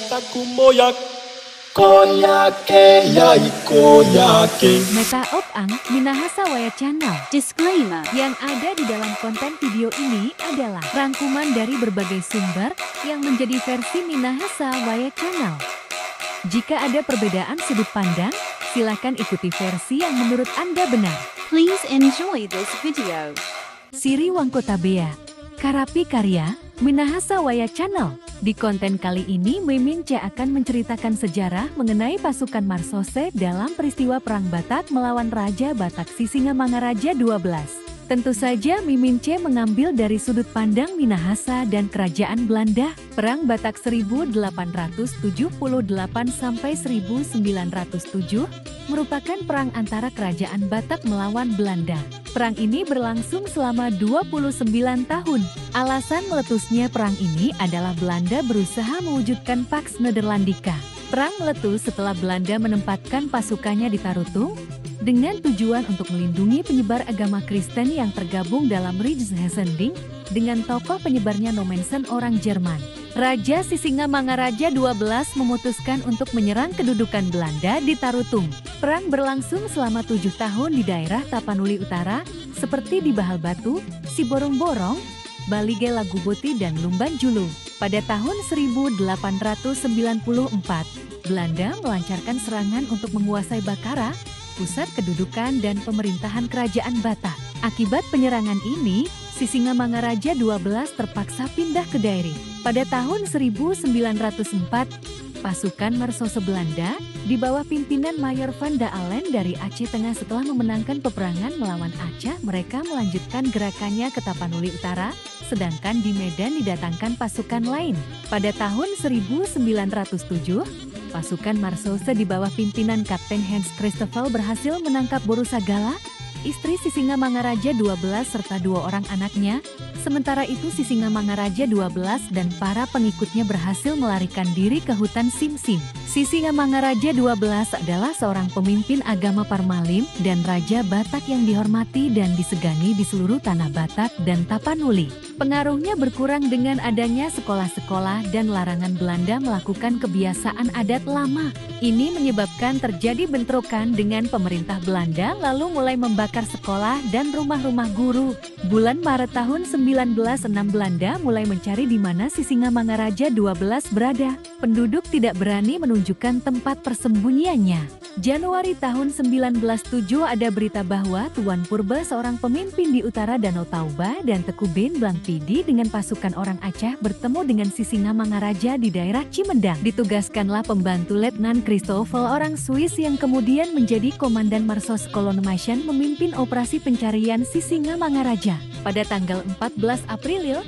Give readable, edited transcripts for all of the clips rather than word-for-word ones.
taku moyak. Koyake yai koyake. Meta Opang Minahasa Waya Channel. Disclaimer. Yang ada di dalam konten video ini adalah rangkuman dari berbagai sumber yang menjadi versi Minahasa Waya Channel. Jika ada perbedaan sudut pandang, silakan ikuti versi yang menurut Anda benar. Please enjoy this video. Siri Wangkotabea, Karapi Karya, Minahasa Waya Channel. Di konten kali ini, Mimin C akan menceritakan sejarah mengenai pasukan Marsose dalam peristiwa Perang Batak melawan Raja Batak Sisingamangaraja 12. Tentu saja Mimin C mengambil dari sudut pandang Minahasa dan Kerajaan Belanda. Perang Batak 1878–1907 merupakan perang antara Kerajaan Batak melawan Belanda. Perang ini berlangsung selama 29 tahun. Alasan meletusnya perang ini adalah Belanda berusaha mewujudkan Pax Nederlandica. Perang meletus setelah Belanda menempatkan pasukannya di Tarutung dengan tujuan untuk melindungi penyebar agama Kristen yang tergabung dalam Rijkshuisding dengan tokoh penyebarnya Nommensen orang Jerman. Raja Sisingamangaraja 12 memutuskan untuk menyerang kedudukan Belanda di Tarutung. Perang berlangsung selama 7 tahun di daerah Tapanuli Utara, seperti di Bahal Batu, Siborong-Borong, Balige Laguboti, dan Lumban Julu. Pada tahun 1894, Belanda melancarkan serangan untuk menguasai Bakara, pusat kedudukan dan pemerintahan Kerajaan Batak. Akibat penyerangan ini, Sisingamangaraja 12 terpaksa pindah ke Dairi. Pada tahun 1904, pasukan Marsose Belanda di bawah pimpinan Mayor van Dalen dari Aceh Tengah setelah memenangkan peperangan melawan Aceh, mereka melanjutkan gerakannya ke Tapanuli Utara, sedangkan di Medan didatangkan pasukan lain. Pada tahun 1907, pasukan Marsose di bawah pimpinan Kapten Hans Christoffel berhasil menangkap Borusagala, istri Sisingamangaraja 12 serta 2 orang anaknya. Sementara itu Sisingamangaraja 12 dan para pengikutnya berhasil melarikan diri ke hutan Simsim. Sisingamangaraja 12 adalah seorang pemimpin agama Parmalim dan Raja Batak yang dihormati dan disegani di seluruh tanah Batak dan Tapanuli. Pengaruhnya berkurang dengan adanya sekolah-sekolah dan larangan Belanda melakukan kebiasaan adat lama. Ini menyebabkan terjadi bentrokan dengan pemerintah Belanda lalu mulai membakar sekolah dan rumah-rumah guru. Bulan Maret tahun 1906 Belanda mulai mencari di mana Sisingamangaraja 12 berada. Penduduk tidak berani menunjukkan tempat persembunyiannya. Januari tahun 1907 ada berita bahwa Tuan Purba, seorang pemimpin di utara Danau Tauba, dan Teku bin Blang Pidi dengan pasukan orang Aceh bertemu dengan Sisingamangaraja di daerah Cimendang. Ditugaskanlah pembantu Letnan Christoffel orang Swiss yang kemudian menjadi Komandan Marsos Kolonmation memimpin operasi pencarian Sisingamangaraja. Pada tanggal 14 April,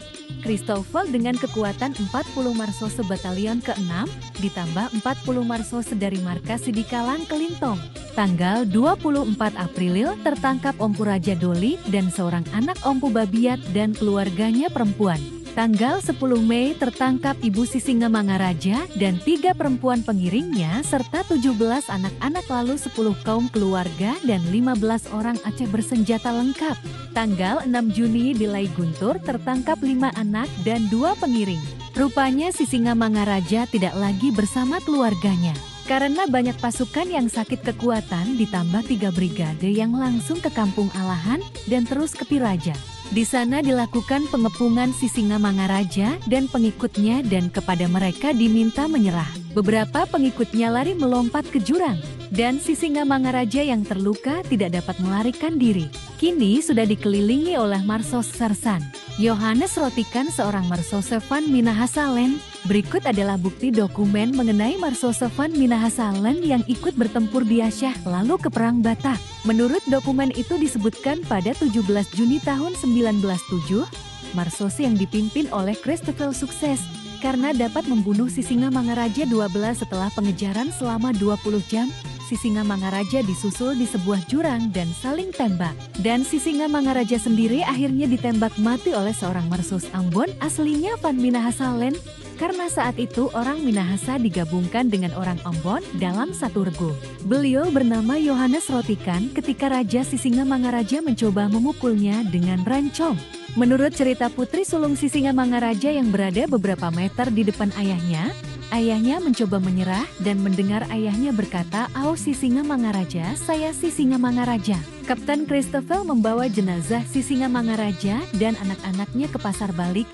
Christoffel dengan kekuatan 40 Marsose Batalion ke-6 ditambah 40 Marsose dari markas Sidikalang Kelintong. Tanggal 24 April tertangkap Ompu Raja Doli dan seorang anak Ompu Babiat dan keluarganya perempuan. Tanggal 10 Mei tertangkap Ibu Sisingamangaraja dan 3 perempuan pengiringnya serta 17 anak-anak lalu 10 kaum keluarga dan 15 orang Aceh bersenjata lengkap. Tanggal 6 Juni di Lai Guntur tertangkap 5 anak dan 2 pengiring. Rupanya Sisingamangaraja tidak lagi bersama keluarganya. Karena banyak pasukan yang sakit kekuatan ditambah 3 brigade yang langsung ke Kampung Alahan dan terus ke Piraja. Di sana dilakukan pengepungan Sisingamangaraja dan pengikutnya dan kepada mereka diminta menyerah. Beberapa pengikutnya lari melompat ke jurang dan Sisingamangaraja yang terluka tidak dapat melarikan diri. Kini sudah dikelilingi oleh Marsos Sersan. Johannes Rotikan, seorang Marsose van Minahasa Land. Berikut adalah bukti dokumen mengenai Marsose van Minahasa Land yang ikut bertempur di Aceh lalu ke Perang Batak. Menurut dokumen itu disebutkan pada 17 Juni tahun 1907, Marsose yang dipimpin oleh Christoffel sukses karena dapat membunuh Sisingamangaraja 12 setelah pengejaran selama 20 jam. Sisingamangaraja disusul di sebuah jurang dan saling tembak. Dan Sisingamangaraja sendiri akhirnya ditembak mati oleh seorang Marsos Ambon aslinya van Minahasa Land. Karena saat itu orang Minahasa digabungkan dengan orang Ambon dalam satu regu. Beliau bernama Johannes Rotikan ketika Raja Sisingamangaraja mencoba memukulnya dengan rancong. Menurut cerita Putri Sulung Sisingamangaraja yang berada beberapa meter di depan ayahnya, Ayahnya mencoba menyerah dan mendengar ayahnya berkata, "Au si Singamangaraja, saya si Singamangaraja." Kapten Christopher membawa jenazah si Singamangaraja dan anak-anaknya ke pasar balik.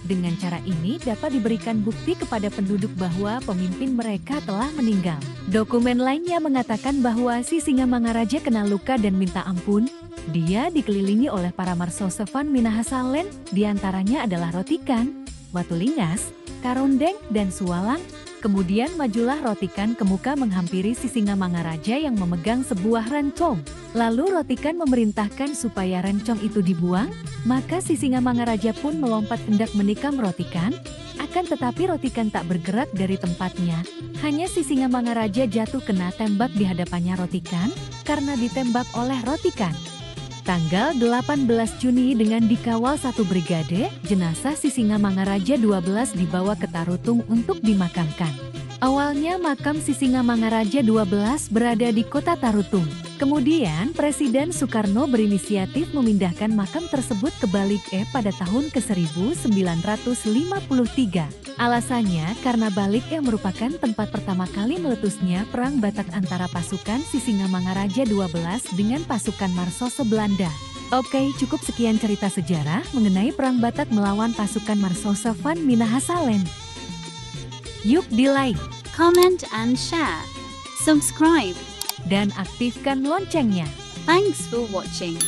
Dengan cara ini dapat diberikan bukti kepada penduduk bahwa pemimpin mereka telah meninggal. Dokumen lainnya mengatakan bahwa si Singamangaraja kena luka dan minta ampun. Dia dikelilingi oleh para Marsosevan Minahasalen, diantaranya adalah Rotikan, Watulingas, Karundeng, dan Sualang. Kemudian majulah Rotikan ke muka menghampiri si Singamangaraja yang memegang sebuah rencong. Lalu Rotikan memerintahkan supaya rencong itu dibuang, maka si Singamangaraja pun melompat hendak menikam Rotikan. Akan tetapi Rotikan tak bergerak dari tempatnya. Hanya si Singamangaraja jatuh kena tembak di hadapannya Rotikan karena ditembak oleh Rotikan. Tanggal 18 Juni dengan dikawal satu brigade, jenazah si Singamangaraja 12 dibawa ke Tarutung untuk dimakamkan. Awalnya makam si Singamangaraja 12 berada di kota Tarutung. Kemudian Presiden Soekarno berinisiatif memindahkan makam tersebut ke Balige pada tahun ke-1953. Alasannya karena Balige merupakan tempat pertama kali meletusnya Perang Batak antara pasukan si Singamangaraja 12 dengan pasukan Marsose Belanda. Oke, cukup sekian cerita sejarah mengenai Perang Batak melawan pasukan Marsose van Minahasalen. Yuk di-like, Comment and share. Subscribe. dan aktifkan loncengnya. Thanks for watching.